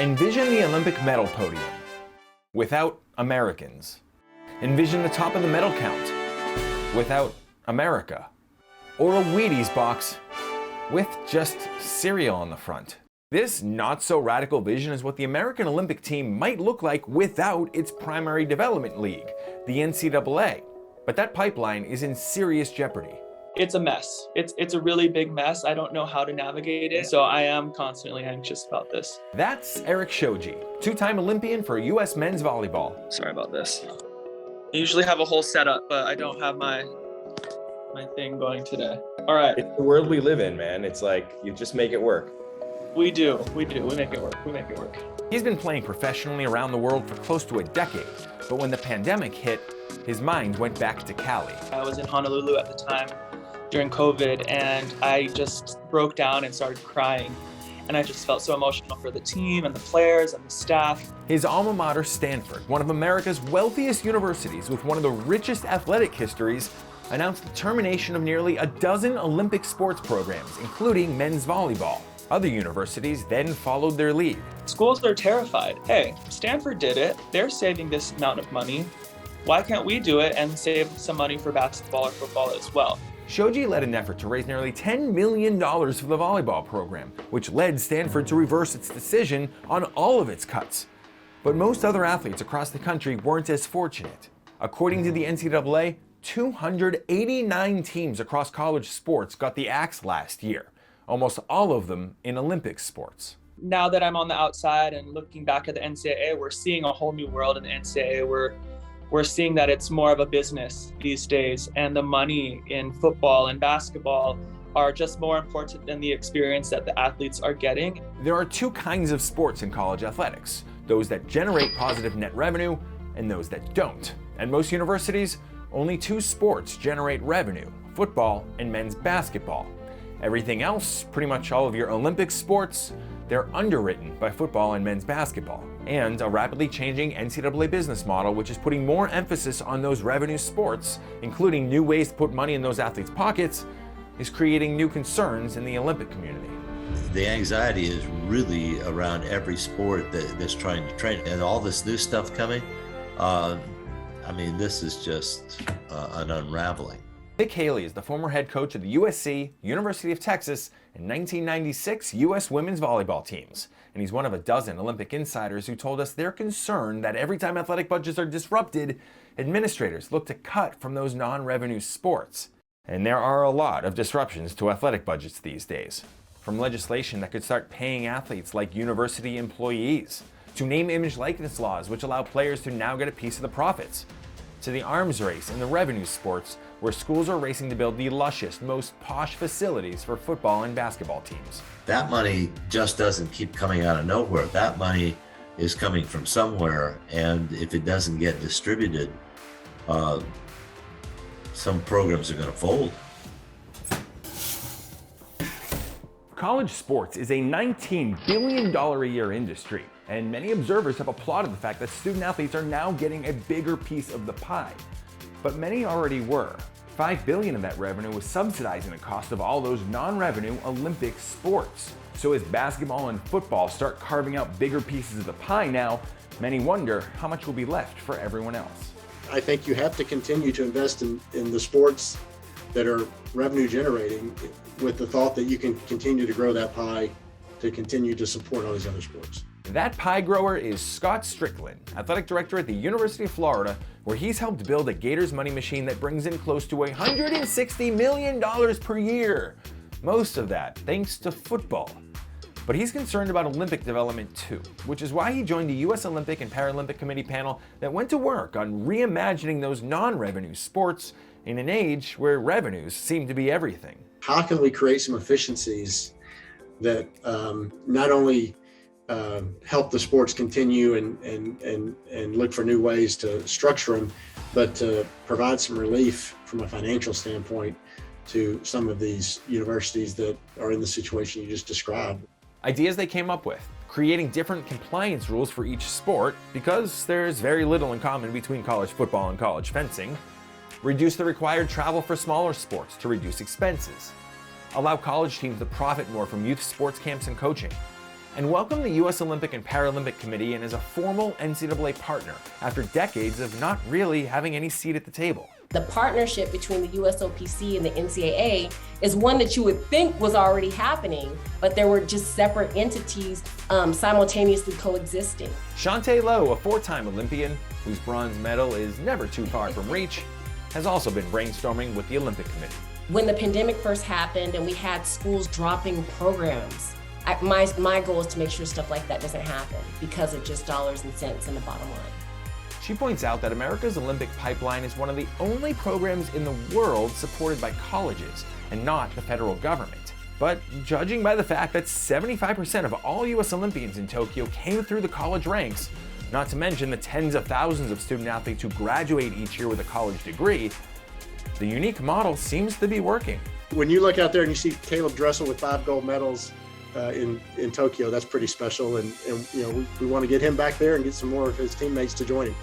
Envision the Olympic medal podium without Americans. Envision the top of the medal count without America. Or a Wheaties box with just cereal on the front. This not-so-radical vision is what the American Olympic team might look like without its primary development league, the NCAA. But that pipeline is in serious jeopardy. It's a mess. It's a really big mess. I don't know how to navigate it, so I am constantly anxious about this. That's Eric Shoji, two-time Olympian for U.S. men's volleyball. Sorry about this. I usually have a whole setup, but I don't have my thing going today. All right. It's the world we live in, man. It's like, you just make it work. We do. We make it work. He's been playing professionally around the world for close to a decade, but when the pandemic hit, his mind went back to Cali. I was in Honolulu at the time during COVID, and I just broke down and started crying. And I just felt so emotional for the team and the players and the staff. His alma mater, Stanford, one of America's wealthiest universities with one of the richest athletic histories, announced the termination of nearly a dozen Olympic sports programs, including men's volleyball. Other universities then followed their lead. Schools are terrified. Hey, Stanford did it. They're saving this amount of money. Why can't we do it and save some money for basketball or football as well? Shoji led an effort to raise nearly $10 million for the volleyball program, which led Stanford to reverse its decision on all of its cuts. But most other athletes across the country weren't as fortunate. According to the NCAA, 289 teams across college sports got the axe last year, almost all of them in Olympic sports. Now that I'm on the outside and looking back at the NCAA, we're seeing a whole new world in the NCAA. We're seeing that it's more of a business these days, and the money in football and basketball are just more important than the experience that the athletes are getting. There are two kinds of sports in college athletics, those that generate positive net revenue and those that don't. At most universities, only two sports generate revenue, football and men's basketball. Everything else, pretty much all of your Olympic sports, they're underwritten by football and men's basketball. And a rapidly changing NCAA business model, which is putting more emphasis on those revenue sports, including new ways to put money in those athletes' pockets, is creating new concerns in the Olympic community. The anxiety is really around every sport that's trying to train. And all this new stuff coming, this is just an unraveling. Nick Haley is the former head coach of the USC, University of Texas, and 1996 U.S. women's volleyball teams. And he's one of a dozen Olympic insiders who told us they're concerned that every time athletic budgets are disrupted, administrators look to cut from those non-revenue sports. And there are a lot of disruptions to athletic budgets these days. From legislation that could start paying athletes like university employees, to name, image, likeness laws which allow players to now get a piece of the profits, to the arms race in the revenue sports where schools are racing to build the lushest, most posh facilities for football and basketball teams. That money just doesn't keep coming out of nowhere. That money is coming from somewhere, and if it doesn't get distributed, some programs are going to fold. College sports is a $19 billion a year industry, and many observers have applauded the fact that student athletes are now getting a bigger piece of the pie. But many already were. $5 billion of that revenue was subsidizing the cost of all those non-revenue Olympic sports. So as basketball and football start carving out bigger pieces of the pie now, many wonder how much will be left for everyone else. I think you have to continue to invest in the sports that are revenue generating with the thought that you can continue to grow that pie to continue to support all these other sports. That pie grower is Scott Strickland, athletic director at the University of Florida, where he's helped build a Gators money machine that brings in close to $160 million per year. Most of that thanks to football. But he's concerned about Olympic development too, which is why he joined the U.S. Olympic and Paralympic Committee panel that went to work on reimagining those non-revenue sports in an age where revenues seem to be everything. How can we create some efficiencies that not only help the sports continue and look for new ways to structure them, but to provide some relief from a financial standpoint to some of these universities that are in the situation you just described. Ideas they came up with, creating different compliance rules for each sport because there's very little in common between college football and college fencing, reduce the required travel for smaller sports to reduce expenses, allow college teams to profit more from youth sports camps and coaching, and welcomed the U.S. Olympic and Paralympic Committee in as a formal NCAA partner after decades of not really having any seat at the table. The partnership between the USOPC and the NCAA is one that you would think was already happening, but there were just separate entities simultaneously coexisting. Shantae Lowe, a four-time Olympian whose bronze medal is never too far from reach, has also been brainstorming with the Olympic Committee. When the pandemic first happened and we had schools dropping programs, my goal is to make sure stuff like that doesn't happen because of just dollars and cents in the bottom line. She points out that America's Olympic pipeline is one of the only programs in the world supported by colleges and not the federal government. But judging by the fact that 75% of all U.S. Olympians in Tokyo came through the college ranks, not to mention the tens of thousands of student athletes who graduate each year with a college degree, the unique model seems to be working. When you look out there and you see Caleb Dressel with 5 gold medals in Tokyo, that's pretty special. And you know, we want to get him back there and get some more of his teammates to join him.